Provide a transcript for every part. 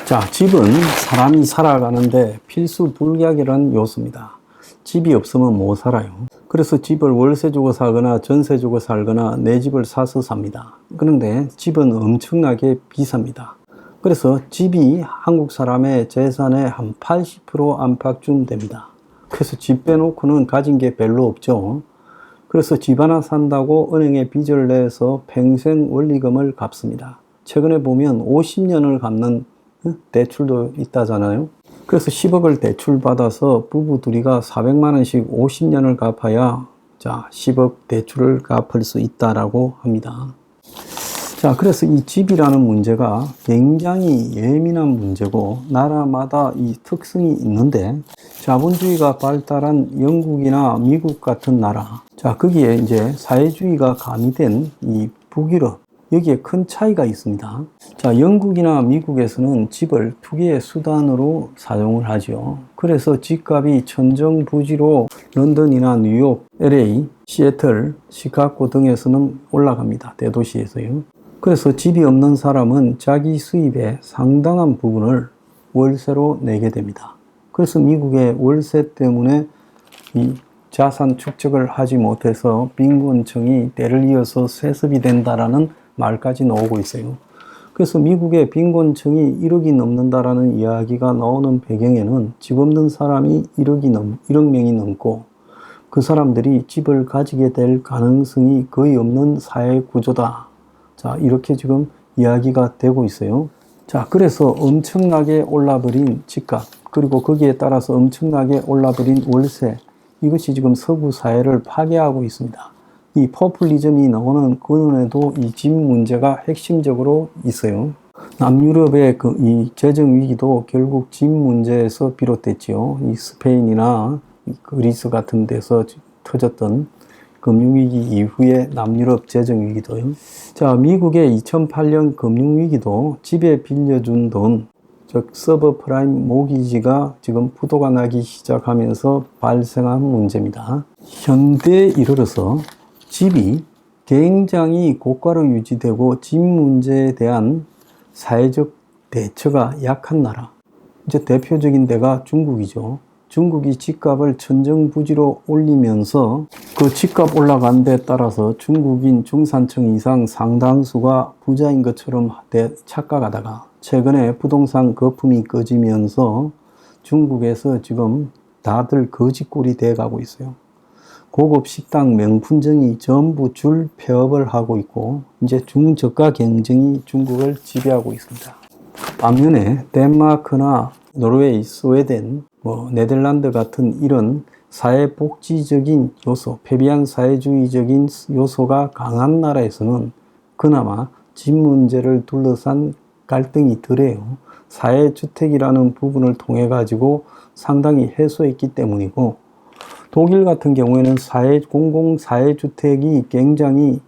자, 집은 사람이 살아가는데 필수 불가결한 요소입니다. 집이 없으면 못 살아요. 그래서 집을 월세 주고 사거나 전세 주고 살거나 내 집을 사서 삽니다. 그런데 집은 엄청나게 비쌉니다. 그래서 집이 한국 사람의 재산의 한 80% 안팎쯤 됩니다. 그래서 집 빼놓고는 가진 게 별로 없죠. 그래서 집 하나 산다고 은행에 빚을 내서 평생 원리금을 갚습니다. 최근에 보면 50년을 갚는 대출도 있다잖아요. 그래서 10억을 대출 받아서 부부 둘이가 400만 원씩 50년을 갚아야 10억 대출을 갚을 수 있다라고 합니다. 자, 그래서 이 집이라는 문제가 굉장히 예민한 문제고 나라마다 이 특성이 있는데 자본주의가 발달한 영국이나 미국 같은 나라, 자, 거기에 이제 사회주의가 가미된 이 북유럽, 여기에 큰 차이가 있습니다. 자, 영국이나 미국에서는 집을 투기의 수단으로 사용을 하죠. 그래서 집값이 천정부지로 런던이나 뉴욕, LA, 시애틀, 시카고 등에서는 올라갑니다. 대도시에서요. 그래서 집이 없는 사람은 자기 수입의 상당한 부분을 월세로 내게 됩니다. 그래서 미국의 월세 때문에 이 자산 축적을 하지 못해서 빈곤층이 때를 이어서 세습이 된다라는 말까지 나오고 있어요. 그래서 미국의 빈곤층이 1억이 넘는다라는 이야기가 나오는 배경에는 집 없는 사람이 1억 명이 넘고 그 사람들이 집을 가지게 될 가능성이 거의 없는 사회 구조다. 자, 이렇게 지금 이야기가 되고 있어요. 자, 그래서 엄청나게 올라버린 집값, 그리고 거기에 따라서 엄청나게 올라버린 월세, 이것이 지금 서구 사회를 파괴하고 있습니다. 이 포퓰리즘이 나오는 근원에도 이 집 문제가 핵심적으로 있어요. 남유럽의 이 재정 위기도 결국 집 문제에서 비롯됐지요. 이 스페인이나 그리스 같은 데서 터졌던 금융위기 이후에 남유럽 재정위기도요. 자, 미국의 2008년 금융위기도 집에 빌려준 돈, 즉 서브프라임 모기지가 지금 부도가 나기 시작하면서 발생한 문제입니다. 현대에 이르러서 집이 굉장히 고가로 유지되고 집 문제에 대한 사회적 대처가 약한 나라, 이제 대표적인 데가 중국이죠. 중국이 집값을 천정부지로 올리면서 그 집값 올라간 데 따라서 중국인 중산층 이상 상당수가 부자인 것처럼 착각하다가 최근에 부동산 거품이 꺼지면서 중국에서 지금 다들 거지꼴이 돼가고 있어요. 고급 식당 명품점이 전부 줄 폐업을 하고 있고 이제 중저가 경쟁이 중국을 지배하고 있습니다. 반면에 덴마크나 노르웨이, 스웨덴, 네덜란드 같은 이런 사회복지적인 요소, 패비한 사회주의적인 요소가 강한 나라에서는 그나마 집 문제를 둘러싼 갈등이 덜해요. 사회주택이라는 부분을 통해 가지고 상당히 해소했기 때문이고, 독일 같은 경우에는 공공사회주택이 굉장히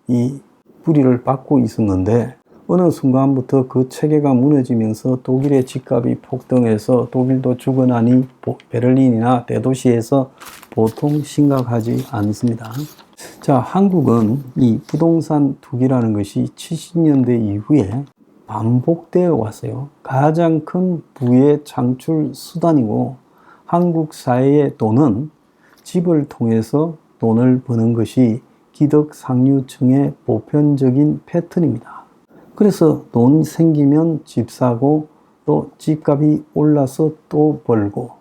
이 뿌리를 받고 있었는데 어느 순간부터 그 체계가 무너지면서 독일의 집값이 폭등해서 독일도 죽어나니 베를린이나 대도시에서 보통 심각하지 않습니다. 자, 한국은 이 부동산 투기라는 것이 70년대 이후에 반복되어 왔어요. 가장 큰 부의 창출 수단이고 한국 사회의 돈은 집을 통해서 돈을 버는 것이 기득 상류층의 보편적인 패턴입니다. 그래서 돈 생기면 집 사고 또 집값이 올라서 또 벌고,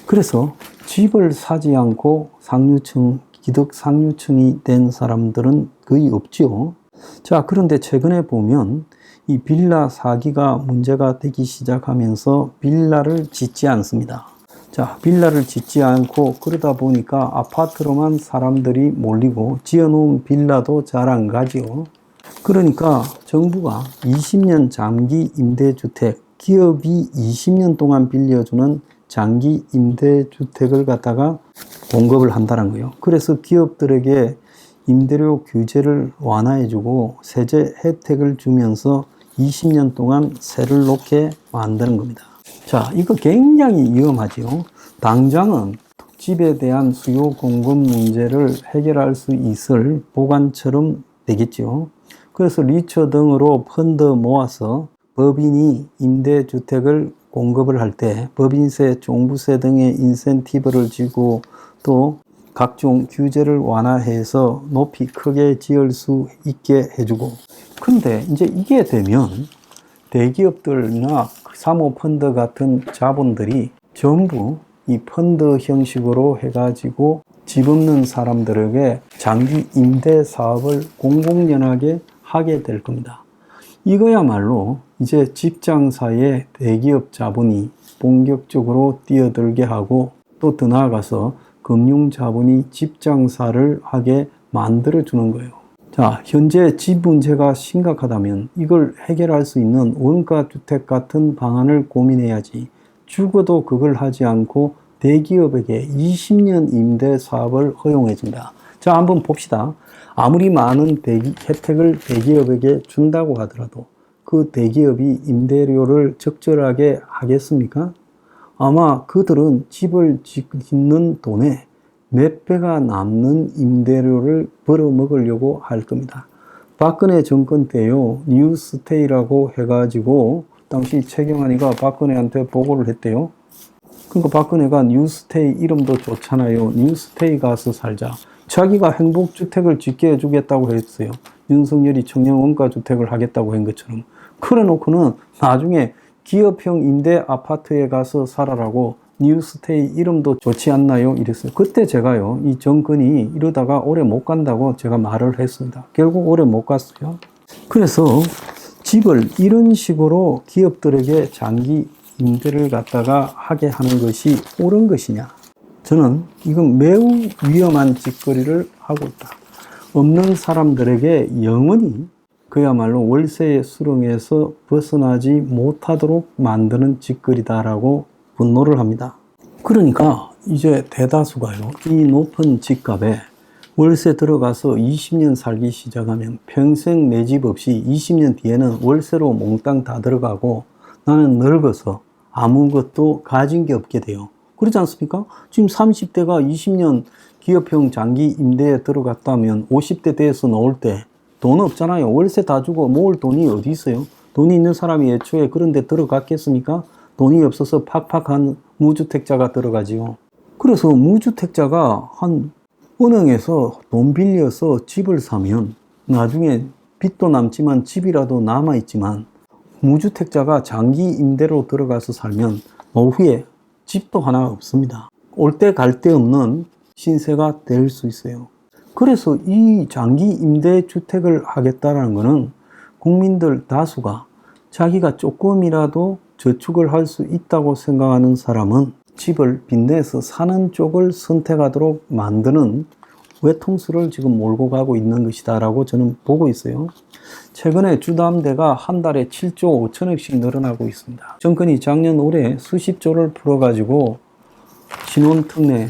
그래서 집을 사지 않고 기득 상류층이 된 사람들은 거의 없죠. 자, 그런데 최근에 보면 이 빌라 사기가 문제가 되기 시작하면서 빌라를 짓지 않습니다. 자, 빌라를 짓지 않고 그러다 보니까 아파트로만 사람들이 몰리고 지어놓은 빌라도 잘 안 가지요. 그러니까 정부가 20년 장기 임대주택, 기업이 20년 동안 빌려주는 장기 임대주택을 갖다가 공급을 한다는 거예요. 그래서 기업들에게 임대료 규제를 완화해주고 세제 혜택을 주면서 20년 동안 세를 놓게 만드는 겁니다. 자, 이거 굉장히 위험하죠. 당장은 집에 대한 수요 공급 문제를 해결할 수 있을 보관처럼 되겠죠. 그래서 리처 등으로 펀드 모아서 법인이 임대주택을 공급을 할 때 법인세, 종부세 등의 인센티브를 주고 또 각종 규제를 완화해서 높이 크게 지을 수 있게 해주고, 근데 이제 이게 되면 대기업들이나 사모펀드 같은 자본들이 전부 이 펀드 형식으로 해가지고 집 없는 사람들에게 장기 임대 사업을 공공연하게 하게 될 겁니다. 이거야말로 이제 집장사의 대기업 자본이 본격적으로 뛰어들게 하고 또 더 나아가서 금융 자본이 집장사를 하게 만들어주는 거예요. 자, 현재 집 문제가 심각하다면 이걸 해결할 수 있는 원가주택 같은 방안을 고민해야지, 죽어도 그걸 하지 않고 대기업에게 20년 임대 사업을 허용해준다. 자, 한번 봅시다. 아무리 많은 혜택을 대기업에게 준다고 하더라도 그 대기업이 임대료를 적절하게 하겠습니까? 아마 그들은 집을 짓는 돈에 몇 배가 남는 임대료를 벌어먹으려고 할 겁니다. 박근혜 정권 때요, 뉴스테이라고 해가지고 당시 최경환이가 박근혜한테 보고를 했대요. 그러니까 박근혜가 뉴스테이 이름도 좋잖아요. 뉴스테이 가서 살자. 자기가 행복주택을 짓게 해주겠다고 했어요. 윤석열이 청년 원가주택을 하겠다고 한 것처럼. 그래 놓고는 나중에 기업형 임대 아파트에 가서 살아라고 뉴스테이 이름도 좋지 않나요? 이랬어요. 그때 제가요, 이 정권이 이러다가 오래 못 간다고 제가 말을 했습니다. 결국 오래 못 갔어요. 그래서 집을 이런 식으로 기업들에게 장기 임대를 갖다가 하게 하는 것이 옳은 것이냐? 저는 이건 매우 위험한 짓거리를 하고 있다. 없는 사람들에게 영원히 그야말로 월세의 수렁에서 벗어나지 못하도록 만드는 짓거리다라고 분노를 합니다. 그러니까 이제 대다수가요, 이 높은 집값에 월세 들어가서 20년 살기 시작하면 평생 내 집 없이 20년 뒤에는 월세로 몽땅 다 들어가고 나는 늙어서 아무것도 가진 게 없게 돼요. 그렇지 않습니까? 지금 30대가 20년 기업형 장기 임대에 들어갔다면 50대 돼서 나올 때 돈 없잖아요. 월세 다 주고 모을 돈이 어디 있어요? 돈이 있는 사람이 애초에 그런 데 들어갔겠습니까? 돈이 없어서 팍팍한 무주택자가 들어가지요. 그래서 무주택자가 한 은행에서 돈 빌려서 집을 사면 나중에 빚도 남지만 집이라도 남아있지만, 무주택자가 장기 임대로 들어가서 살면 노후에 집도 하나 없습니다. 올 때 갈 데 없는 신세가 될 수 있어요. 그래서 이 장기 임대 주택을 하겠다라는 것은 국민들 다수가 자기가 조금이라도 저축을 할 수 있다고 생각하는 사람은 집을 빚내서 사는 쪽을 선택하도록 만드는 외통수를 지금 몰고 가고 있는 것이다 라고 저는 보고 있어요. 최근에 주담대가 한 달에 7조 5천억씩 늘어나고 있습니다. 정권이 작년 올해 수십 조를 풀어가지고 신혼특례,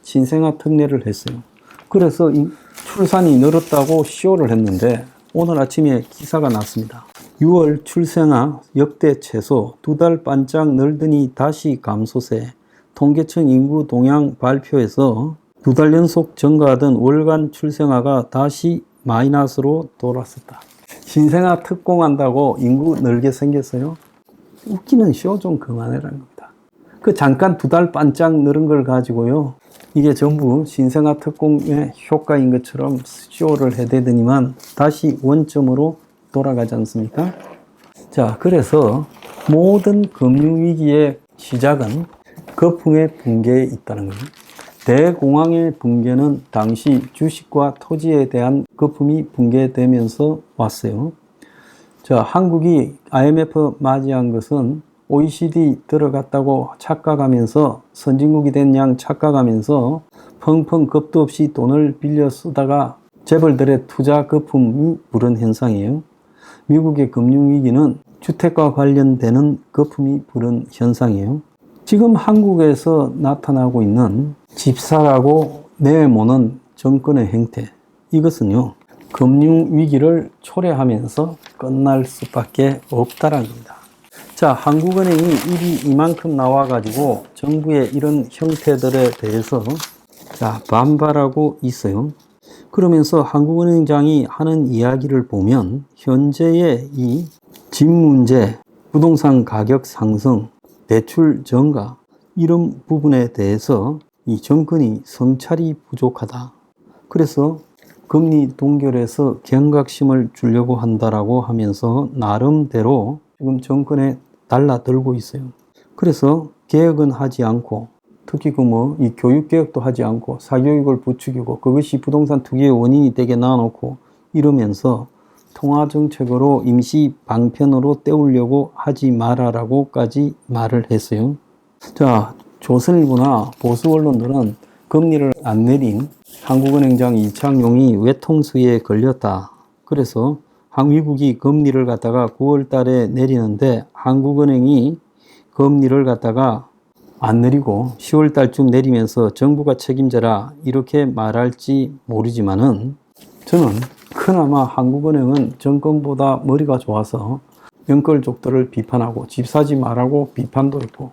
신생아 특례를 했어요. 그래서 출산이 늘었다고 쇼를 했는데 오늘 아침에 기사가 났습니다. 6월 출생아 역대 최소, 2달 반짝 늘더니 다시 감소세. 통계청 인구 동향 발표에서 2달 연속 증가하던 월간 출생아가 다시 마이너스로 돌아섰다. 신생아 특공한다고 인구 늘게 생겼어요? 웃기는 쇼 좀 그만해라는 겁니다. 그 잠깐 2달 반짝 늘은 걸 가지고요, 이게 전부 신생아 특공의 효과인 것처럼 쇼를 해대더니만 다시 원점으로 돌아가지 않습니까? 자, 그래서 모든 금융위기의 시작은 거품의 붕괴에 있다는 거예요. 대공황의 붕괴는 당시 주식과 토지에 대한 거품이 붕괴되면서 왔어요. 자, 한국이 IMF 맞이한 것은 OECD 들어갔다고 착각하면서, 선진국이 된 양 착각하면서 펑펑 겁도 없이 돈을 빌려 쓰다가 재벌들의 투자 거품이 부른 현상이에요. 미국의 금융위기는 주택과 관련되는 거품이 부른 현상이에요. 지금 한국에서 나타나고 있는 집사라고 내모는 정권의 행태, 이것은요, 금융위기를 초래하면서 끝날 수밖에 없다는 겁니다. 자, 한국은행이 일이 이만큼 나와가지고 정부의 이런 형태들에 대해서 반발하고 있어요. 그러면서 한국은행장이 하는 이야기를 보면 현재의 이 집 문제, 부동산 가격 상승, 대출 증가 이런 부분에 대해서 이 정권이 성찰이 부족하다. 그래서 금리 동결해서 경각심을 주려고 한다라고 하면서 나름대로 지금 정권에 달라들고 있어요. 그래서 개혁은 하지 않고 특히 이 교육 개혁도 하지 않고 사교육을 부추기고 그것이 부동산 투기의 원인이 되게 놔놓고 이러면서 통화 정책으로 임시 방편으로 때우려고 하지 마라라고까지 말을 했어요. 자, 조선일보나 보수 언론들은 금리를 안 내린 한국은행장 이창용이 외통수에 걸렸다. 그래서 미국이 금리를 갖다가 9월 달에 내리는데 한국은행이 금리를 갖다가 안 내리고 10월 달쯤 내리면서 정부가 책임져라 이렇게 말할지 모르지만은 저는 그나마 한국은행은 정권보다 머리가 좋아서 연끌족들을 비판하고 집 사지 말라고 비판도 했고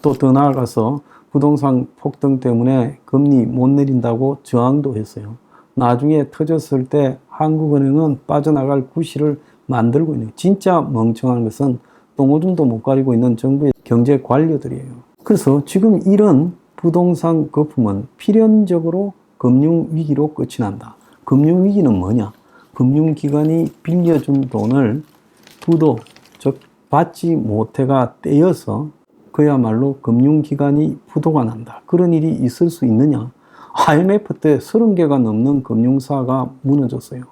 또 더 나아가서 부동산 폭등 때문에 금리 못 내린다고 저항도 했어요. 나중에 터졌을 때 한국은행은 빠져나갈 구실을 만들고 있는 진짜 멍청한 것은 똥오줌도 못 가리고 있는 정부의 경제 관료들이에요. 그래서 지금 이런 부동산 거품은 필연적으로 금융위기로 끝이 난다. 금융위기는 뭐냐? 금융기관이 빌려준 돈을 부도, 즉 받지 못해가 떼여서 그야말로 금융기관이 부도가 난다. 그런 일이 있을 수 있느냐? IMF 때 30개가 넘는 금융사가 무너졌어요.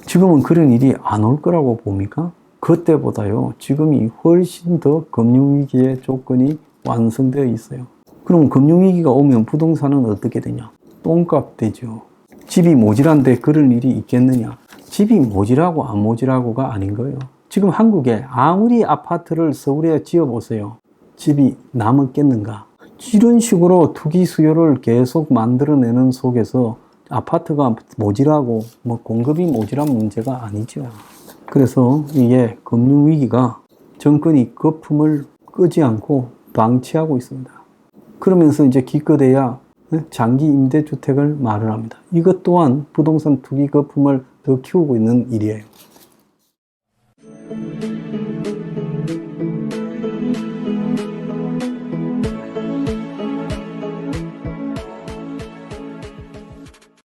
지금은 그런 일이 안 올 거라고 봅니까? 그때보다요, 지금이 훨씬 더 금융위기의 조건이 완성되어 있어요. 그럼 금융위기가 오면 부동산은 어떻게 되냐? 똥값 되죠. 집이 모자란데 그런 일이 있겠느냐? 집이 모자라고 안 모자라고가 아닌 거예요. 지금 한국에 아무리 아파트를 서울에 지어보세요. 집이 남았겠는가? 이런 식으로 투기 수요를 계속 만들어내는 속에서 아파트가 모자라고 공급이 모자란 문제가 아니죠. 그래서 이게 금융위기가 정권이 거품을 끄지 않고 방치하고 있습니다. 그러면서 이제 기껏해야 장기 임대주택을 말을 합니다. 이것 또한 부동산 투기 거품을 더 키우고 있는 일이에요.